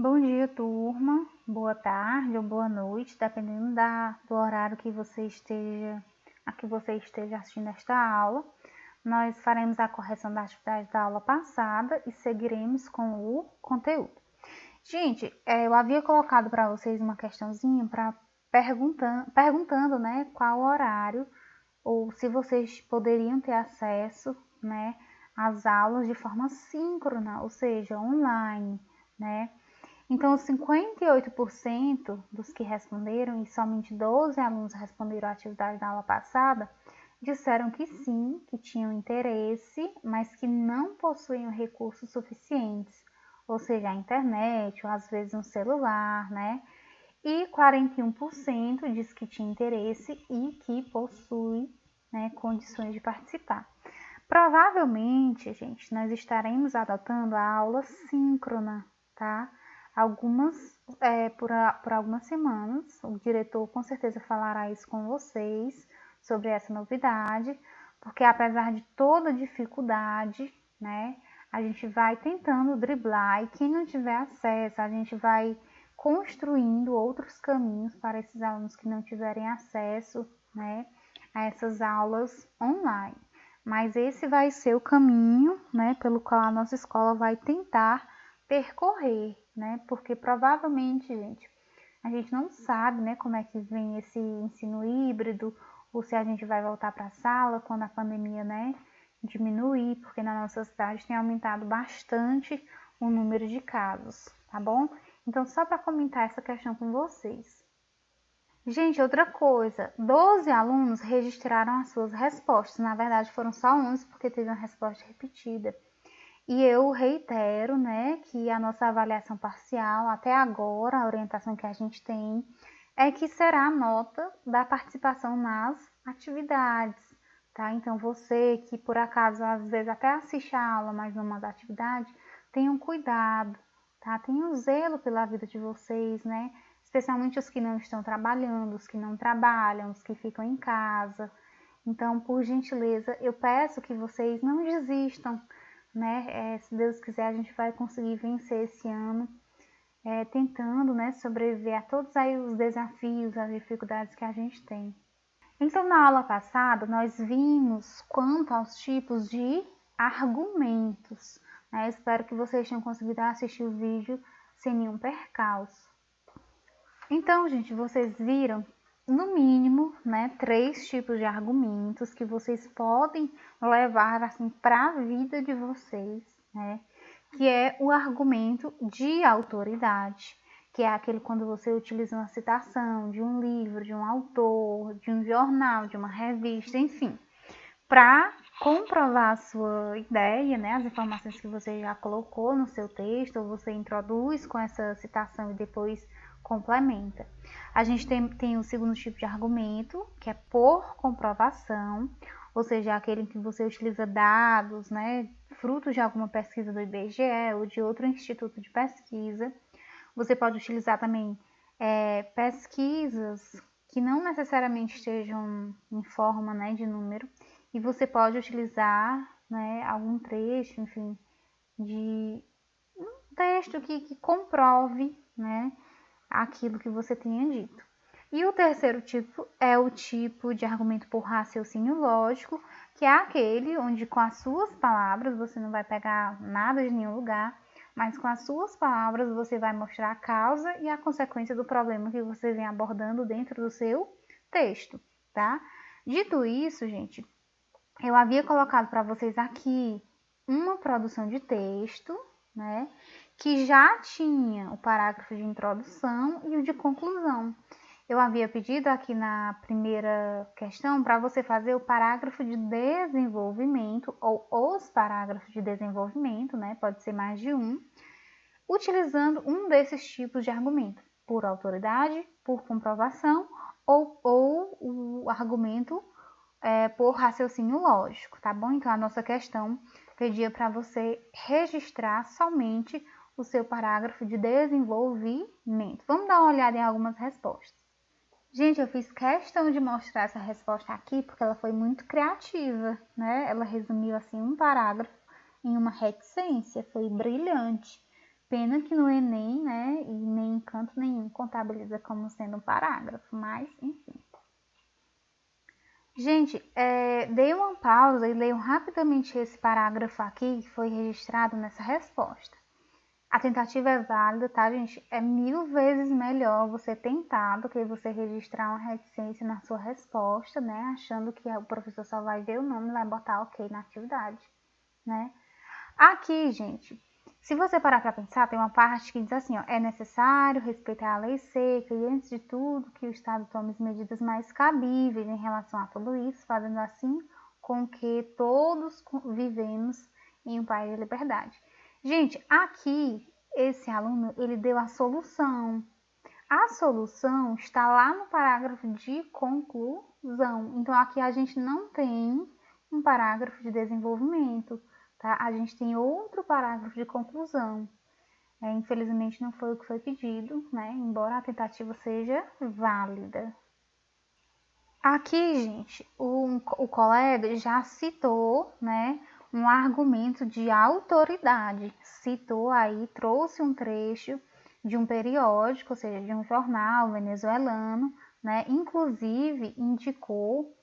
Bom dia, turma. Boa tarde ou boa noite, dependendo do horário que você esteja assistindo esta aula. Nós faremos a correção da atividade da aula passada e seguiremos com o conteúdo. Gente, eu havia colocado para vocês uma questãozinha perguntando, né, qual horário ou se vocês poderiam ter acesso, né, às aulas de forma síncrona, ou seja, online, né? Então, 58% dos que responderam, e somente 12 alunos responderam a atividade da aula passada, disseram que sim, que tinham interesse, mas que não possuíam recursos suficientes, ou seja, a internet, ou às vezes um celular, né? E 41% diz que tinha interesse e que possui, né, condições de participar. Provavelmente, gente, nós estaremos adotando a aula síncrona, tá? Por algumas semanas, o diretor com certeza falará isso com vocês, sobre essa novidade, porque apesar de toda dificuldade, né, a gente vai tentando driblar e quem não tiver acesso, a gente vai construindo outros caminhos para esses alunos que não tiverem acesso, né, a essas aulas online. Mas esse vai ser o caminho, né, pelo qual a nossa escola vai tentar percorrer, né? Porque provavelmente, gente, a gente não sabe, né, como é que vem esse ensino híbrido, ou se a gente vai voltar para a sala quando a pandemia, né, diminuir, porque na nossa cidade tem aumentado bastante o número de casos, tá bom? Então, só para comentar essa questão com vocês. Gente, outra coisa, 12 alunos registraram as suas respostas, na verdade foram só 11 porque teve uma resposta repetida. E eu reitero, né, que a nossa avaliação parcial, até agora, a orientação que a gente tem, é que será a nota da participação nas atividades, tá? Então, você que por acaso, às vezes, até assiste a aula, mas não manda atividade, tenham cuidado, tá? Tenham zelo pela vida de vocês, né? Especialmente os que não estão trabalhando, os que não trabalham, os que ficam em casa. Então, por gentileza, eu peço que vocês não desistam, né? Se Deus quiser, a gente vai conseguir vencer esse ano, tentando, né, sobreviver a todos aí os desafios, as dificuldades que a gente tem. Então, na aula passada, nós vimos quanto aos tipos de argumentos, né? Espero que vocês tenham conseguido assistir o vídeo sem nenhum percalço. Então, gente, vocês viram, no mínimo, né, 3 tipos de argumentos que vocês podem levar assim para a vida de vocês, né? Que é o argumento de autoridade, que é aquele quando você utiliza uma citação de um livro, de um autor, de um jornal, de uma revista, enfim, para comprovar a sua ideia, né, as informações que você já colocou no seu texto, ou você introduz com essa citação e depois complementa. A gente tem o segundo tipo de argumento, que é por comprovação, ou seja, aquele em que você utiliza dados, né, frutos de alguma pesquisa do IBGE ou de outro instituto de pesquisa. Você pode utilizar também pesquisas que não necessariamente estejam em forma, né, de número, e você pode utilizar, né, algum trecho, enfim, de um texto que comprove, né, aquilo que você tenha dito. E o terceiro tipo é o tipo de argumento por raciocínio lógico, que é aquele onde com as suas palavras, você não vai pegar nada de nenhum lugar, mas com as suas palavras você vai mostrar a causa e a consequência do problema que você vem abordando dentro do seu texto, tá? Dito isso, gente, eu havia colocado para vocês aqui uma produção de texto, né, que já tinha o parágrafo de introdução e o de conclusão. Eu havia pedido aqui na primeira questão para você fazer o parágrafo de desenvolvimento ou os parágrafos de desenvolvimento, né, pode ser mais de um, utilizando um desses tipos de argumento, por autoridade, por comprovação ou o argumento por raciocínio lógico, tá bom? Então, a nossa questão pedia para você registrar somente o seu parágrafo de desenvolvimento. Vamos dar uma olhada em algumas respostas. Gente, eu fiz questão de mostrar essa resposta aqui porque ela foi muito criativa, né? Ela resumiu assim um parágrafo em uma reticência, foi brilhante. Pena que no Enem, né, e nem em canto nenhum contabiliza como sendo um parágrafo, mas enfim. Gente, dei uma pausa e leio rapidamente esse parágrafo aqui que foi registrado nessa resposta. A tentativa é válida, tá, gente? É 1000 vezes melhor você tentar do que você registrar uma reticência na sua resposta, né? Achando que o professor só vai ver o nome e vai botar ok na atividade, né? Aqui, gente, se você parar para pensar, tem uma parte que diz assim, ó, é necessário respeitar a lei seca e, antes de tudo, que o Estado tome as medidas mais cabíveis em relação a tudo isso, fazendo assim com que todos vivemos em um país de liberdade. Gente, aqui, esse aluno, ele deu a solução. A solução está lá no parágrafo de conclusão. Então, aqui a gente não tem um parágrafo de desenvolvimento, tá? A gente tem outro parágrafo de conclusão. Infelizmente, não foi o que foi pedido, né? Embora a tentativa seja válida. Aqui, gente, o colega já citou, né, um argumento de autoridade. Citou aí, trouxe um trecho de um periódico, ou seja, de um jornal venezuelano, né? Inclusive indicou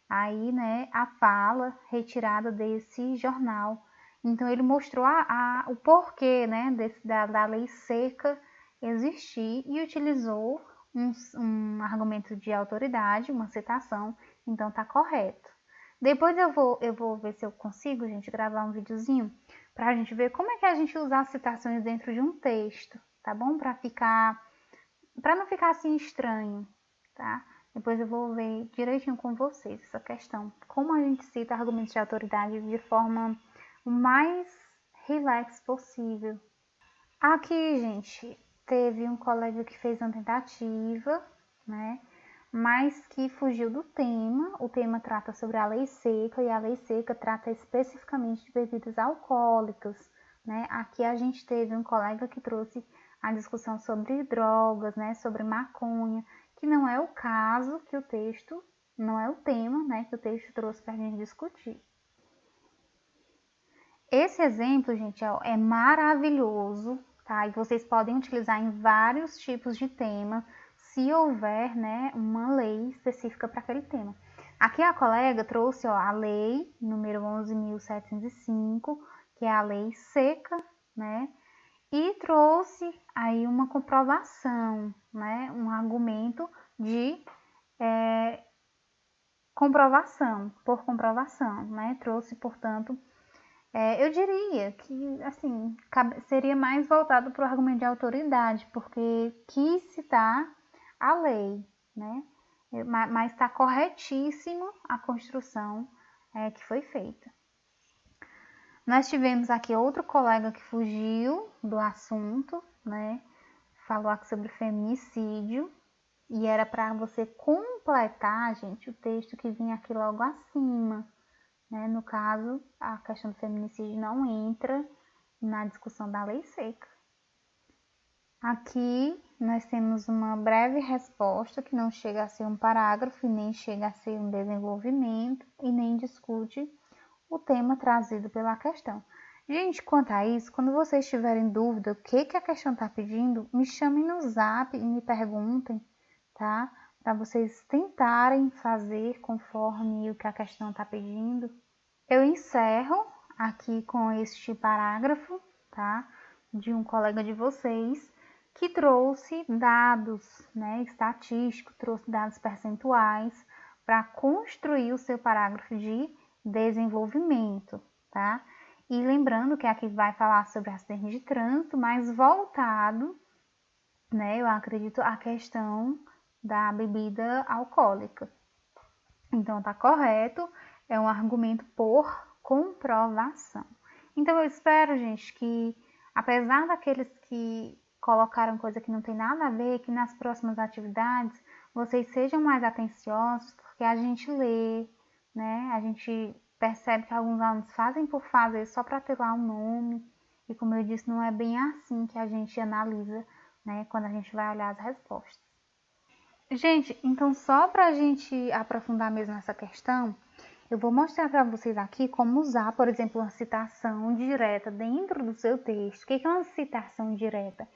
aí, né, a fala retirada desse jornal. Então ele mostrou o porquê, né, da lei seca existir e utilizou um argumento de autoridade, uma citação, então tá correto. Depois eu vou ver se eu consigo, gente, gravar um videozinho pra gente ver como é que a gente usa as citações dentro de um texto, tá bom? Para não ficar assim estranho, tá? Depois eu vou ver direitinho com vocês essa questão. Como a gente cita argumentos de autoridade de forma o mais relax possível. Aqui, gente, teve um colega que fez uma tentativa, né? Mas que fugiu do tema. O tema trata sobre a lei seca e a lei seca trata especificamente de bebidas alcoólicas, né? Aqui a gente teve um colega que trouxe a discussão sobre drogas, né? Sobre maconha, que não é o caso que o texto, não é o tema, né? Que o texto trouxe para a gente discutir. Esse exemplo, gente, é maravilhoso, tá? E vocês podem utilizar em vários tipos de tema, se houver, né, uma lei específica para aquele tema. Aqui a colega trouxe, ó, a lei número 11.705, que é a lei seca, né? E trouxe aí uma comprovação, né? Um argumento de comprovação, por comprovação, né? Trouxe, portanto, eu diria que, assim, seria mais voltado para o argumento de autoridade, porque quis citar a lei, né? Mas está corretíssimo a construção que foi feita. Nós tivemos aqui outro colega que fugiu do assunto, né? Falou aqui sobre feminicídio, e era para você completar, gente, o texto que vinha aqui logo acima. Né? No caso, a questão do feminicídio não entra na discussão da lei seca. Aqui nós temos uma breve resposta que não chega a ser um parágrafo, nem chega a ser um desenvolvimento e nem discute o tema trazido pela questão. Gente, quanto a isso, quando vocês tiverem dúvida o que a questão está pedindo, me chamem no zap e me perguntem, tá? Para vocês tentarem fazer conforme o que a questão está pedindo. Eu encerro aqui com este parágrafo, tá? De um colega de vocês que trouxe dados, né, estatísticos, trouxe dados percentuais para construir o seu parágrafo de desenvolvimento, tá? E lembrando que aqui vai falar sobre acidentes de trânsito, mas voltado, né, eu acredito, à questão da bebida alcoólica. Então, tá correto, é um argumento por comprovação. Então, eu espero, gente, que apesar daqueles que colocaram coisa que não tem nada a ver, que nas próximas atividades vocês sejam mais atenciosos, porque a gente lê, né? A gente percebe que alguns alunos fazem por fazer só para ter lá um nome, e como eu disse, não é bem assim que a gente analisa, né? Quando a gente vai olhar as respostas. Gente, então só para a gente aprofundar mesmo essa questão, Eu vou mostrar para vocês aqui como usar, por exemplo, uma citação direta dentro do seu texto. O que é uma citação direta?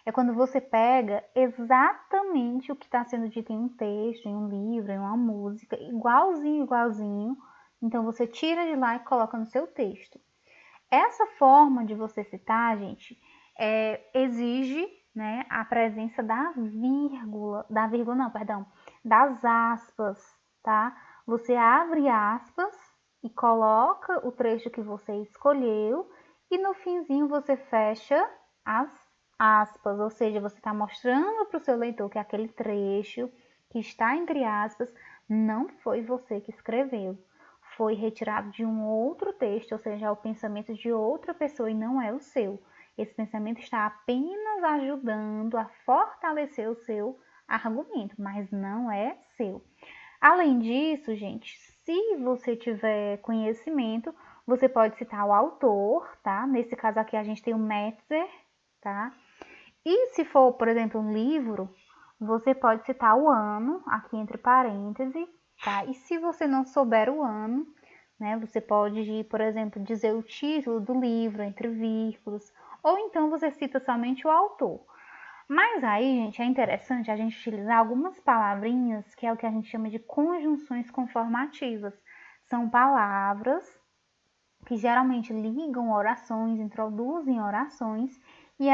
É quando você pega exatamente o que está sendo dito em um texto, em um livro, em uma música, igualzinho. Então, você tira de lá e coloca no seu texto. Essa forma de você citar, gente, exige, né, a presença das aspas, tá? Você abre aspas e coloca o trecho que você escolheu e no finzinho você fecha as aspas, ou seja, você está mostrando para o seu leitor que aquele trecho que está entre aspas não foi você que escreveu, foi retirado de um outro texto, ou seja, é o pensamento de outra pessoa e não é o seu. Esse pensamento está apenas ajudando a fortalecer o seu argumento, mas não é seu. Além disso, gente, se você tiver conhecimento, você pode citar o autor, tá? Nesse caso aqui a gente tem o Metzer, tá? E se for, por exemplo, um livro, você pode citar o ano, aqui entre parênteses, tá? E se você não souber o ano, né, você pode, por exemplo, dizer o título do livro entre vírgulas, ou então você cita somente o autor. Mas aí, gente, é interessante a gente utilizar algumas palavrinhas, que é o que a gente chama de conjunções conformativas. São palavras que geralmente ligam orações, introduzem orações, e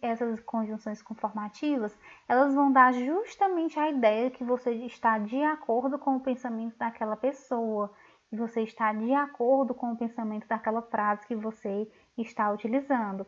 essas conjunções conformativas, elas vão dar justamente a ideia que você está de acordo com o pensamento daquela pessoa, que você está de acordo com o pensamento daquela frase que você está utilizando.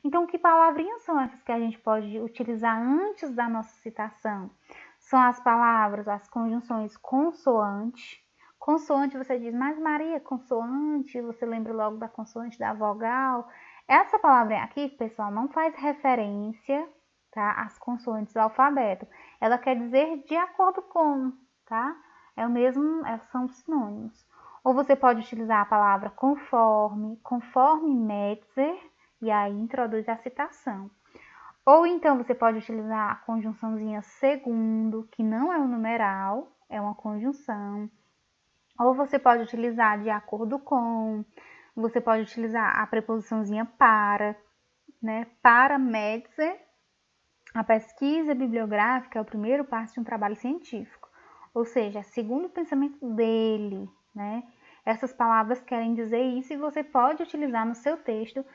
Então, que palavrinhas são essas que a gente pode utilizar antes da nossa citação? São as palavras, as conjunções consoante. Consoante, você diz, mas Maria, consoante, você lembra logo da consoante, da vogal. Essa palavra aqui, pessoal, não faz referência, tá, às consoantes do alfabeto. Ela quer dizer de acordo com, tá? É o mesmo, são sinônimos. Ou você pode utilizar a palavra conforme Metzer, e aí introduz a citação. Ou então você pode utilizar a conjunçãozinha segundo, que não é um numeral, é uma conjunção. Ou você pode utilizar de acordo com, você pode utilizar a preposiçãozinha para, né? Para Metzer, a pesquisa bibliográfica é o primeiro passo de um trabalho científico. Ou seja, segundo o pensamento dele, né? Essas palavras querem dizer isso e você pode utilizar no seu texto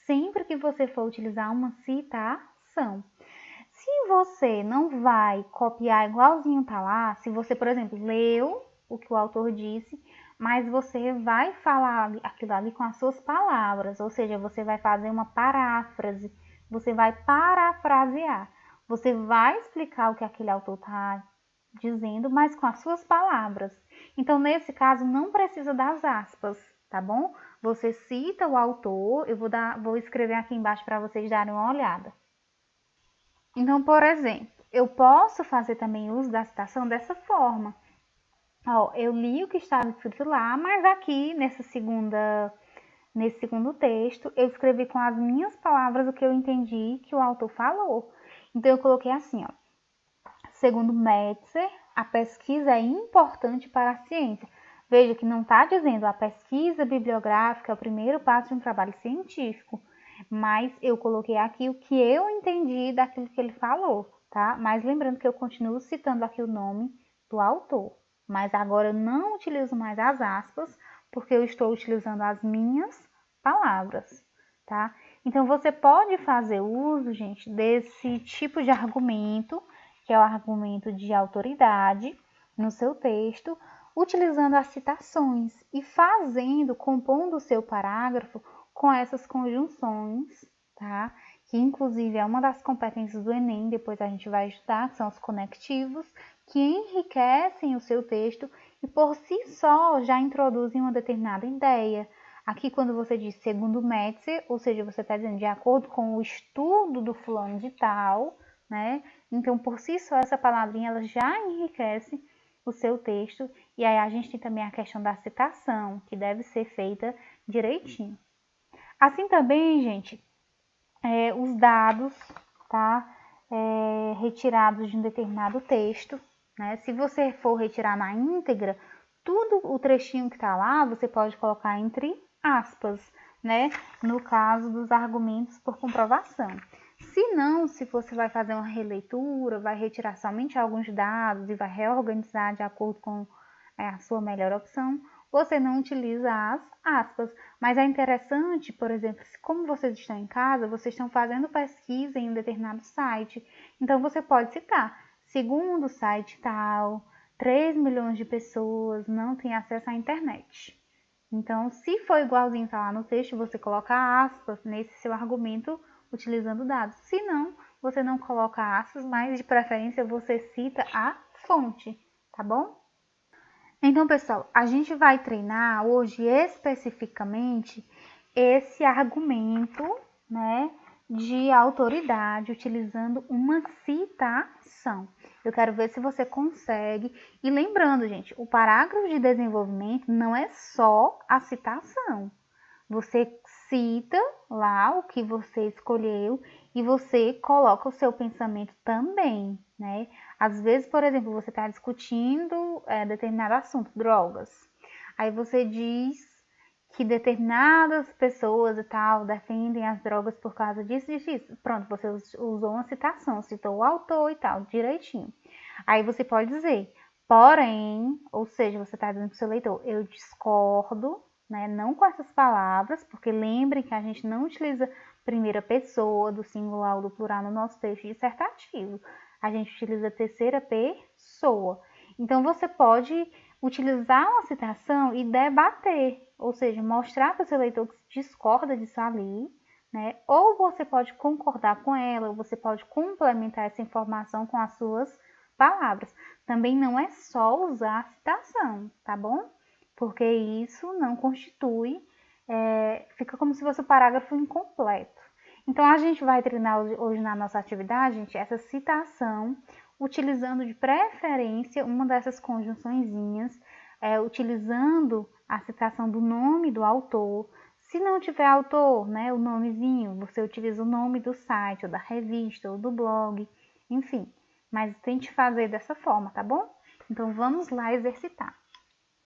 sempre que você for utilizar uma citação. Se você não vai copiar igualzinho tá lá, se você, por exemplo, leu o que o autor disse, mas você vai falar aquilo ali com as suas palavras, ou seja, você vai fazer uma paráfrase, você vai parafrasear, você vai explicar o que aquele autor está dizendo, mas com as suas palavras. Então, nesse caso, não precisa das aspas, tá bom? Você cita o autor, eu vou escrever aqui embaixo para vocês darem uma olhada. Então, por exemplo, eu posso fazer também uso da citação dessa forma. Ó, eu li o que estava escrito lá, mas aqui nesse segundo texto, eu escrevi com as minhas palavras o que eu entendi que o autor falou. Então, eu coloquei assim, ó. Segundo Metzer, a pesquisa é importante para a ciência. Veja que não está dizendo a pesquisa bibliográfica é o primeiro passo de um trabalho científico, mas eu coloquei aqui o que eu entendi daquilo que ele falou, tá? Mas lembrando que eu continuo citando aqui o nome do autor, mas agora eu não utilizo mais as aspas, porque eu estou utilizando as minhas palavras, tá? Então, você pode fazer uso, gente, desse tipo de argumento, que é o argumento de autoridade, no seu texto, utilizando as citações e compondo o seu parágrafo com essas conjunções, tá? Que inclusive é uma das competências do Enem, depois a gente vai estudar, que são os conectivos, que enriquecem o seu texto e por si só já introduzem uma determinada ideia. Aqui quando você diz segundo Metzer, ou seja, você está dizendo de acordo com o estudo do fulano de tal, né? Então, por si só, essa palavrinha ela já enriquece o seu texto. E aí a gente tem também a questão da citação, que deve ser feita direitinho. Assim também, gente, os dados, tá? Retirados de um determinado texto, né? Se você for retirar na íntegra, tudo o trechinho que está lá, você pode colocar entre aspas, né? No caso dos argumentos por comprovação. Se não, se você vai fazer uma releitura, vai retirar somente alguns dados e vai reorganizar de acordo com a sua melhor opção, você não utiliza as aspas. Mas é interessante, por exemplo, como vocês estão em casa, vocês estão fazendo pesquisa em um determinado site, então você pode citar, segundo o site tal, 3 milhões de pessoas não têm acesso à internet. Então, se for igualzinho tá lá no texto, você coloca aspas nesse seu argumento utilizando dados. Se não, você não coloca aspas, mas de preferência você cita a fonte, tá bom? Então, pessoal, a gente vai treinar hoje especificamente esse argumento, né, de autoridade utilizando uma citação. Eu quero ver se você consegue. E lembrando, gente, o parágrafo de desenvolvimento não é só a citação. Você cita lá o que você escolheu e você coloca o seu pensamento também, né? Às vezes, por exemplo, você está discutindo determinado assunto, drogas. Aí você diz que determinadas pessoas e tal defendem as drogas por causa disso e disso. Pronto, você usou uma citação, citou o autor e tal, direitinho. Aí você pode dizer, porém, ou seja, você está dizendo para o seu leitor, eu discordo, né, não com essas palavras, porque lembrem que a gente não utiliza primeira pessoa, do singular ou do plural no nosso texto dissertativo. A gente utiliza terceira pessoa. Então, você pode utilizar uma citação e debater, ou seja, mostrar para o seu leitor que discorda disso ali, né? Ou você pode concordar com ela, ou você pode complementar essa informação com as suas palavras. Também não é só usar a citação, tá bom? Porque isso não constitui, fica como se fosse o parágrafo incompleto. Então, a gente vai treinar hoje na nossa atividade, gente, essa citação, utilizando de preferência uma dessas conjunçõezinhas, utilizando a citação do nome do autor. Se não tiver autor, né, o nomezinho, você utiliza o nome do site, ou da revista, ou do blog, enfim. Mas tente fazer dessa forma, tá bom? Então, vamos lá exercitar.